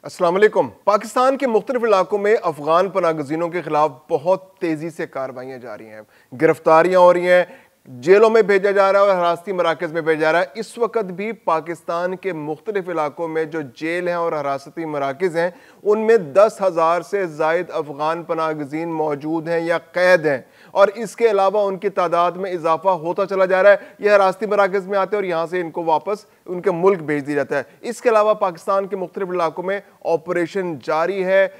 अस्सलाम वालेकुम। पाकिस्तान के मुख्तलिफ इलाकों में अफगान पनागज़ीनों के खिलाफ बहुत तेज़ी से कार्रवाइयाँ जारी हैं, गिरफ्तारियाँ हो रही हैं, जेलों में भेजा जा रहा है और हिरासती मराकज़ में भेजा जा रहा है। इस वक्त भी पाकिस्तान के मुख्तलिफ इलाकों में जो जेल हैं और हिरासती मराकज़ हैं उनमें 10,000 से ज़ायद अफगान पनागज़ीन मौजूद हैं या कैद हैं और इसके अलावा उनकी तादाद में इजाफा होता चला जा रहा है। यह हिरासती मराकज़ में आते हैं और यहाँ से इनको वापस उनके मुल्क भेज दिया जाता है। इसके अलावा पाकिस्तान के मुख्तलिफ इलाकों में ऑपरेशन जारी है।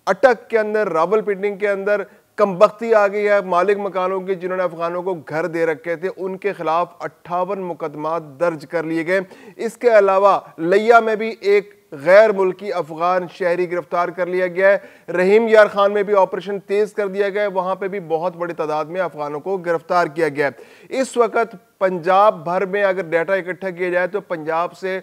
अटक के अंदर, रावलपिंडी के अंदर कमबख्ती आ गई है। मालिक मकानों की जिन्होंने अफगानों को घर दे रखे थे उनके खिलाफ 58 मुकदमा दर्ज कर लिए गए। इसके अलावा लिया में भी एक गैर मुल्की अफगान शहरी गिरफ्तार कर लिया गया है। रहीम यार खान में भी ऑपरेशन तेज कर दिया गया है, वहां पे भी बहुत बड़ी तादाद में अफगानों को गिरफ्तार किया गया है। इस वक्त पंजाब भर में अगर डाटा इकट्ठा किया जाए तो पंजाब से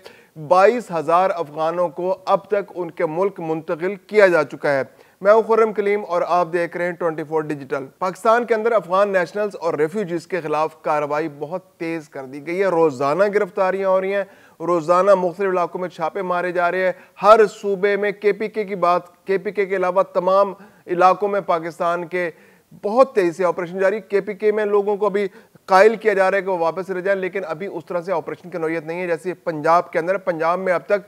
22,000 अफगानों को अब तक उनके मुल्क मुंतकिल किया जा चुका है। मैं हूं खुर्रम कलीम और आप देख रहे हैं 24 डिजिटल। पाकिस्तान के अंदर अफगान नेशनल्स और रेफ्यूजीज के खिलाफ कार्रवाई बहुत तेज कर दी गई है। रोजाना गिरफ्तारियां हो रही हैं, रोजाना मुख्तलिफ इलाकों में छापे मारे जा रहे हैं। हर सूबे में केपीके की बात, केपीके के अलावा तमाम इलाकों में पाकिस्तान के बहुत तेजी से ऑपरेशन जारी। केपीके में लोगों को अभी कायल किया जा रहा है कि वो वापस रह जाए, लेकिन अभी उस तरह से ऑपरेशन की नौयत नहीं है जैसे पंजाब के अंदर। पंजाब में अब तक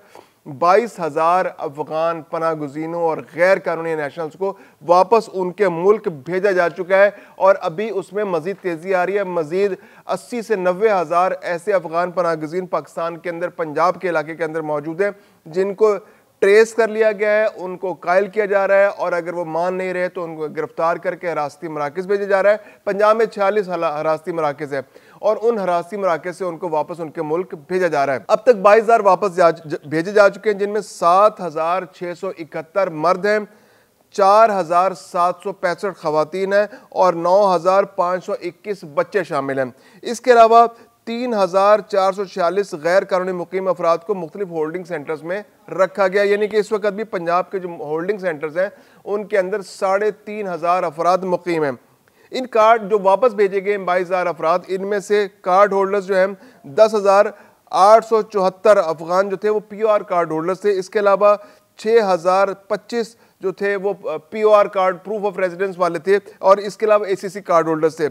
22,000 अफगान पनागुज़ीनों और गैर कानूनी नेशनल्स को वापस उनके मुल्क भेजा जा चुका है और अभी उसमें मजीद तेजी आ रही है। मजीद 80 से 90,000 ऐसे अफगान पनागुज़ीन पाकिस्तान के अंदर, पंजाब के इलाके के अंदर मौजूद हैं जिनको ट्रेस कर लिया गया है, उनको कायल किया जा रहा है और अगर वो मान नहीं रहे तो उनको गिरफ्तार करके हिरासती मराकज़ भेजा जा रहा है। पंजाब में 46 हिरासती मराकज़ है और उन हिरासती मराकज़ से उनको वापस उनके मुल्क भेजा जा रहा है। अब तक 22,000 वापस भेजे जा चुके हैं, जिनमें 7,671 मर्द हैं, 4,765 खवातीन हैं और 9,521 बच्चे शामिल हैं। इसके अलावा 3,446 गैर कानूनी मुकीम अफराद को मुख्तलिफ होल्डिंग सेंटर्स में रखा गया। यानी कि इस वक्त भी पंजाब के जो होल्डिंग सेंटर्स हैं उनके अंदर 3,500 अफराद मुकीम हैं। इन कार्ड जो वापस भेजे गए 22,000 अफराद, इनमें से कार्ड होल्डर्स जो हैं 10,874 अफगान जो थे वो POR कार्ड होल्डर्स थे। इसके अलावा 6,025 जो थे वो POR card, proof of residence वाले थे और इसके अलावा ACC कार्ड होल्डर्स थे।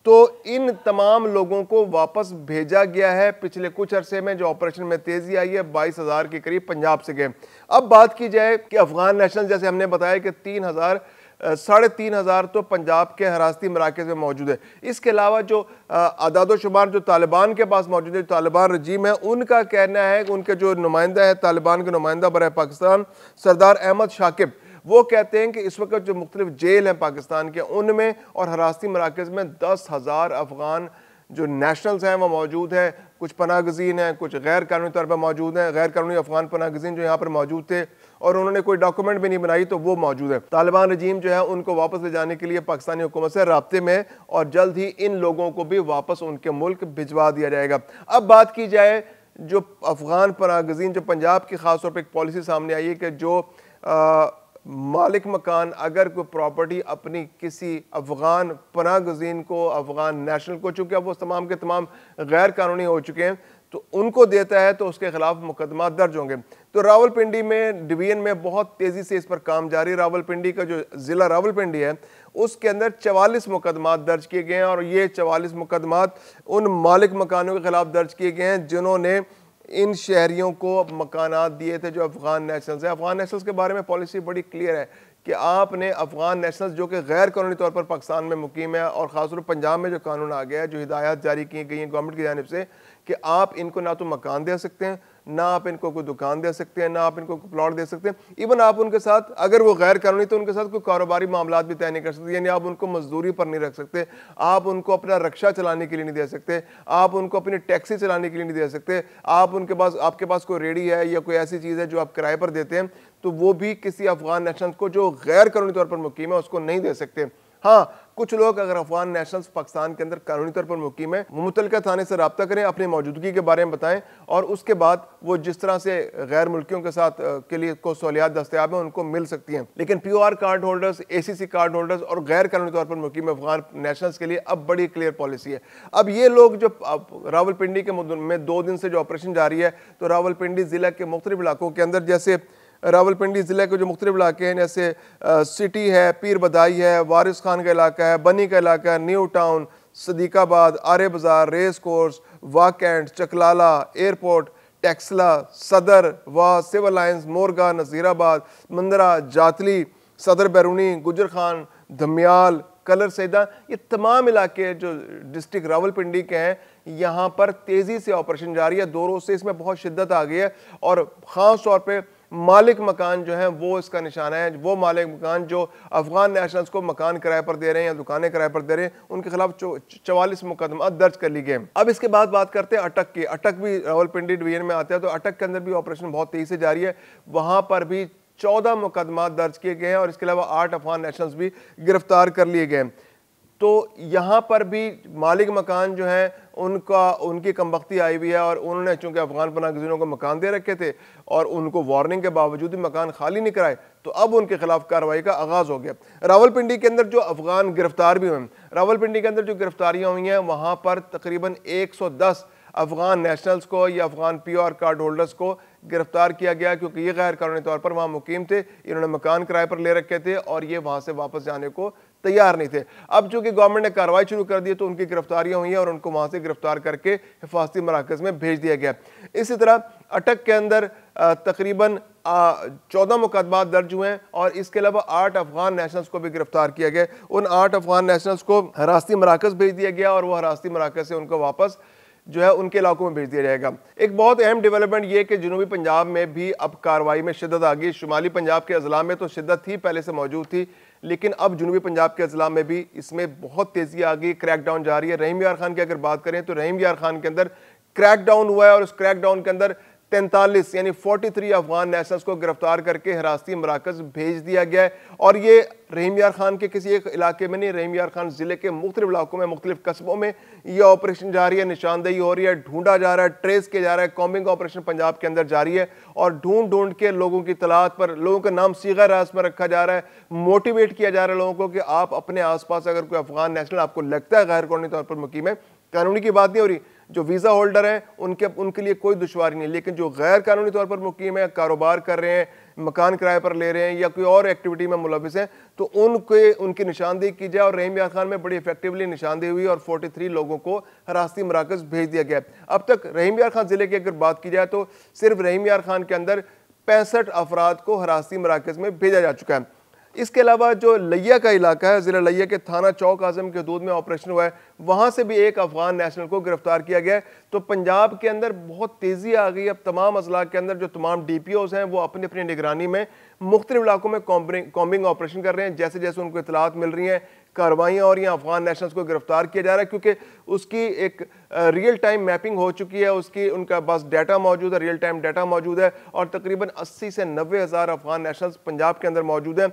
तो इन तमाम लोगों को वापस भेजा गया है। पिछले कुछ अरसे में जो ऑपरेशन में तेजी आई है 22,000 के करीब पंजाब से गए। अब बात की जाए कि अफगान नेशनल, जैसे हमने बताया कि 3,500 तो पंजाब के हिरासती मराकज़ में मौजूद है। इसके अलावा जो आदाद शुमार जो तालिबान के पास मौजूद है, तालिबान रजीम है, उनका कहना है कि उनके जो नुमाइंदा है, तालिबान के नुमाइंदा बराए पाकिस्तान सरदार अहमद शाकिब, वो कहते हैं कि इस वक्त जो मुख्तलिफ जेल हैं पाकिस्तान के उनमें और हिरासती मराकज़ में 10,000 अफगान जो नेशनल्स हैं वो मौजूद हैं। कुछ पनागज़ीन हैं, कुछ गैर कानूनी तौर पर मौजूद हैं। गैर कानूनी अफगान पनागज़ीन जो यहाँ पर मौजूद थे और उन्होंने कोई डॉक्यूमेंट भी नहीं बनाई तो वो मौजूद है। तालिबान रजीम जो है उनको वापस ले जाने के लिए पाकिस्तानी हुकूमत से राब्ते में और जल्द ही इन लोगों को भी वापस उनके मुल्क भिजवा दिया जाएगा। अब बात की जाए जो अफगान पनागज़ीन, जो पंजाब की खासतौर पर एक पॉलिसी सामने आई है कि जो मालिक मकान अगर कोई प्रॉपर्टी अपनी किसी अफगान पनागज़ीन को, अफगान नेशनल को, चूँकि अब वो तमाम के तमाम गैर कानूनी हो चुके हैं तो उनको देता है तो उसके खिलाफ मुकदमा दर्ज होंगे। तो रावलपिंडी में डिवीजन में बहुत तेज़ी से इस पर काम जारी। रावलपिंडी का जो ज़िला रावलपिंडी है उसके अंदर 44 मुकदमा दर्ज किए गए हैं और ये 44 मुकदमा उन मालिक मकानों के खिलाफ दर्ज किए गए हैं जिन्होंने इन शहरियों को मकानात दिए थे जो अफगान नेशनल्स हैं। अफगान नेशनल्स के बारे में पॉलिसी बड़ी क्लियर है कि आपने अफगान नेशनल्स जो कि गैर कानूनी तौर पर पाकिस्तान में मुकीम है और ख़ासतौर पर पंजाब में जो कानून आ गया है, जो हिदायत जारी की गई हैं गवर्नमेंट की जानिब से कि आप इनको ना तो मकान दे सकते हैं, ना आप इनको कोई दुकान दे सकते हैं, ना आप इनको कोई प्लॉट दे सकते हैं। इवन आप उनके साथ, अगर वो गैर कानूनी तो उनके साथ कोई कारोबारी मामलात भी तय नहीं कर सकते। यानी आप उनको मजदूरी पर नहीं रख सकते, आप उनको अपना रक्षा चलाने के लिए नहीं दे सकते, आप उनको अपनी टैक्सी चलाने के लिए नहीं दे सकते, आप उनके पास, आपके पास कोई रेडी है या कोई ऐसी चीज़ है जो आप किराए पर देते हैं तो वो भी किसी अफगान नेशनल को जो गैर कानूनी तौर पर मुकीम है उसको नहीं दे सकते। हाँ, कुछ लोग अगर अफगान नेशनल्स पाकिस्तान के अंदर कानूनी तौर पर मुकीम है, मुतल्लिका थाने से रब्ता करें, अपनी मौजूदगी के बारे में बताएं और उसके बाद वो जिस तरह से गैर मुल्कियों के साथ के लिए को सहूलियात दस्तयाब हैं उनको मिल सकती हैं। लेकिन POR card holders, ACC card holders और गैर कानूनी तौर पर मुकीम अफगान नेशनल्स के लिए अब बड़ी क्लियर पॉलिसी है। अब ये लोग जो रावलपिंडी के में 2 दिन से जो ऑपरेशन जारी है तो रावलपिंडी ज़िला के मुख्तलिफ इलाकों के अंदर, जैसे रावलपिंडी ज़िले के जो मुख्तलिफ इलाके हैं, जैसे सिटी है, पीर बधाई है, वारिस खान का इलाका है, बनी का इलाका है, new town, Sadiqabad, Arya Bazaar, race course, वाकैंड, Chaklala, airport, Taxila, Saddar, Wah, civil lines, मोरगा, Nazirabad, Mandra, जातली, सदर बैरूनी, गुजर खान, धमियाल, कलर सैदा, ये तमाम इलाके जो डिस्ट्रिक्ट रावलपिंडी के हैं, यहाँ पर तेज़ी से ऑपरेशन जारी है। 2 रोज़ से इसमें बहुत शिद्दत आ गई है और ख़ास तौर पे मालिक मकान जो हैं वो इसका निशाना है। वो मालिक मकान जो अफगान नेशनल्स को मकान किराए पर दे रहे हैं या दुकानें किराए पर दे रहे हैं, उनके खिलाफ 44 मुकदमा दर्ज कर ली गए। अब इसके बाद बात करते हैं अटक की। अटक भी रावलपिंडी डिवीजन में आता है, तो अटक के अंदर भी ऑपरेशन बहुत तेज़ी से जारी है। वहाँ पर भी 14 मुकदमा दर्ज किए गए हैं और इसके अलावा 8 अफगान नेशनल्स भी गिरफ्तार कर लिए गए। तो यहाँ पर भी मालिक मकान जो हैं उनकी कमबख्ती आई हुई है और उन्होंने चूंकि अफगान पनाह गज़ीनों को मकान दे रखे थे और उनको वार्निंग के बावजूद भी मकान खाली नहीं कराए, तो अब उनके खिलाफ कार्रवाई का आगाज़ हो गया। रावलपिंडी के अंदर जो अफगान गिरफ्तार भी हुए, रावलपिंडी के अंदर जो गिरफ्तारियाँ हुई हैं वहाँ पर तकरीबन 110 अफगान नेशनल्स को या अफगान PR कार्ड होल्डर्स को गिरफ्तार किया गया, क्योंकि ये गैर कानूनी तौर पर वहाँ मुकीम थे, इन्होंने मकान किराए पर ले रखे थे और ये वहाँ से वापस जाने को तैयार नहीं थे। अब चूंकि गवर्नमेंट ने कार्रवाई शुरू कर दी तो उनकी गिरफ्तारियां हुई हैं और उनको वहाँ से गिरफ्तार करके हिफाजती मराकज़ में भेज दिया गया। इसी तरह अटक के अंदर तकरीबन 14 मुकदमा दर्ज हुए हैं और इसके अलावा 8 अफगान नेशनल्स को भी गिरफ्तार किया गया। उन 8 अफगान नेशनल्स को हिरासती मराकज़ भेज दिया गया और वह हिरासती मराकज़ से उनको वापस जो है उनके इलाकों में भेज दिया जाएगा। एक बहुत अहम डेवलपमेंट ये कि जनूबी पंजाब में भी अब कार्रवाई में शिद्दत आ गई। शुमाली पंजाब के अजला में तो शिद्दत थी, पहले से मौजूद थी, लेकिन अब जनूबी पंजाब के अजला में भी इसमें बहुत तेज़ी आ गई, क्रैकडाउन जारी है। रहीम यार खान की अगर बात करें तो रहीम यार खान के अंदर क्रैकडाउन हुआ है और उस क्रैकडाउन के अंदर 43 यानी 43 अफगान नेशनल्स को गिरफ्तार करके हिरासती मराकज़ भेज दिया गया है। और ये रहीम यार खान के किसी एक इलाके में नहीं, रहीम यार खान ज़िले के मुख्तलिफ इलाकों में, मुख्तलिफ कस्बों में ये ऑपरेशन जारी है, निशानदेही हो रही है, ढूंढा जा रहा है, ट्रेस किया जा रहा है। कॉम्बिंग ऑपरेशन पंजाब के अंदर जारी है और ढूंढ के लोगों की तलाश पर लोगों का नाम सीगा रास में रखा जा रहा है, मोटिवेट किया जा रहा है लोगों को कि आप अपने आसपास अगर कोई अफगान नेशनल आपको लगता है गैर कानूनी तौर पर मुकीम है, कानूनी की बात नहीं हो रही, जो वीज़ा होल्डर हैं उनके लिए कोई दुश्वारी नहीं, लेकिन जो गैर कानूनी तौर पर मुकीम है, कारोबार कर रहे हैं, मकान किराए पर ले रहे हैं या कोई और एक्टिविटी में मुलविस हैं, तो उनकी निशानदेही की जाए। और रहीम यार खान में बड़ी इफेक्टिवली निशानदेही हुई और 43 लोगों को हिरासती मराकज़ भेज दिया गया। अब तक रहीम यार खान ज़िले की अगर बात की जाए तो सिर्फ रहीम यार खान के अंदर 65 अफराद को हिरासती मराकज़ में भेजा जा चुका है। इसके अलावा जो लिया का इलाका है, ज़िला लिया के थाना चौक आज़म के हदूद में ऑपरेशन हुआ है, वहाँ से भी एक अफगान नेशनल को गिरफ्तार किया गया है। तो पंजाब के अंदर बहुत तेज़ी आ गई। अब तमाम अजला के अंदर जो तमाम DPOs हैं वो अपनी अपनी निगरानी में मुख्तलिफ इलाकों में कॉम्बिंग ऑपरेशन कर रहे हैं। जैसे जैसे उनको इतलात मिल रही हैं, कार्रवाइयाँ और यहाँ अफगान नेशनल्स को गिरफ्तार किया जा रहा है, क्योंकि उसकी एक रियल टाइम मैपिंग हो चुकी है, उनका बस डाटा मौजूद है, रियल टाइम डाटा मौजूद है और तकरीबन 80 से 90 हज़ार अफगान नेशनल्स पंजाब के अंदर मौजूद हैं।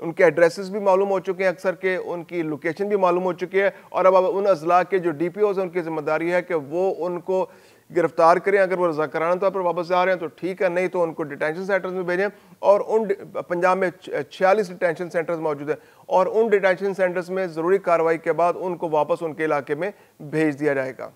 उनके एड्रेसेस भी मालूम हो चुके हैं अक्सर के, उनकी लोकेशन भी मालूम हो चुकी है और अब उन अजला के जो DPOs हैं उनकी जिम्मेदारी है कि वो उनको गिरफ्तार करें। अगर वो रज़ाकाराना तौर पर वापस जा रहे हैं तो ठीक है, नहीं तो उनको डिटेंशन सेंटर्स में भेजें। और उन पंजाब में 46 डिटेंशन सेंटर्स मौजूद हैं और उन डिटेंशन सेंटर्स में ज़रूरी कार्रवाई के बाद उनको वापस उनके इलाके में भेज दिया जाएगा।